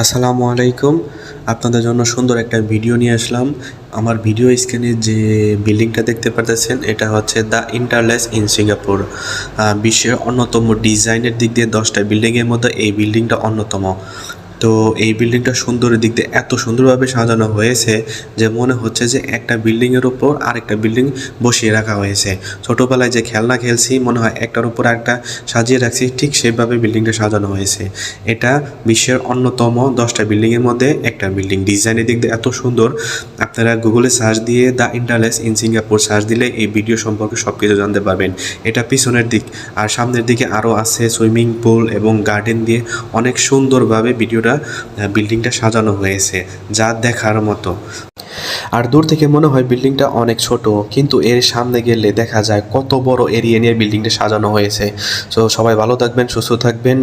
আসসালামু আলাইকুম। আপনাদের জন্য সুন্দর একটা ভিডিও নিয়ে আসলাম। আমার ভিডিও স্ক্রিনে যে বিল্ডিংটা দেখতে পারতেছেন এটা হচ্ছে দ্য ইন্টারলেস ইন সিঙ্গাপুর। বিশ্বের অন্যতম ডিজাইনের দিক দিয়ে 10টা বিল্ডিংয়ের মধ্যে এই বিল্ডিংটা অন্যতম। তো এই বিল্ডিংটা সুন্দরের দিক দিয়ে এত সুন্দরভাবে সাজানো হয়েছে যে মনে হচ্ছে যে একটা বিল্ডিংয়ের উপর আরেকটা বিল্ডিং বসিয়ে রাখা হয়েছে। ছোটোবেলায় যে খেলনা খেলছি মনে হয় একটার উপর একটা সাজিয়ে রাখছি, ঠিক সেভাবে বিল্ডিংটা সাজানো হয়েছে। এটা বিশ্বের অন্যতম 10টা বিল্ডিংয়ের মধ্যে একটা বিল্ডিং। ডিজাইনের দিক দিয়ে এত সুন্দর, আপনারা গুগলে সার্চ দিয়ে the interlace in Singapore search দিলে এই ভিডিও সম্পর্কে সব কিছু জানতে পারবেন। এটা পিছনের দিক, আর সামনের দিকে আরও আছে সুইমিং পুল এবং গার্ডেন দিয়ে অনেক সুন্দরভাবে বিল্ডিংটা সাজানো হয়েছে, যা দেখার মতো। আর দূর থেকে মনে হয় বিল্ডিংটা অনেক ছোট, কিন্তু এর সামনে গেলে দেখা যায় কত বড় এরিয়া নিয়ে বিল্ডিংটা সাজানো হয়েছে। সো সবাই ভালো থাকবেন, সুস্থ থাকবেন।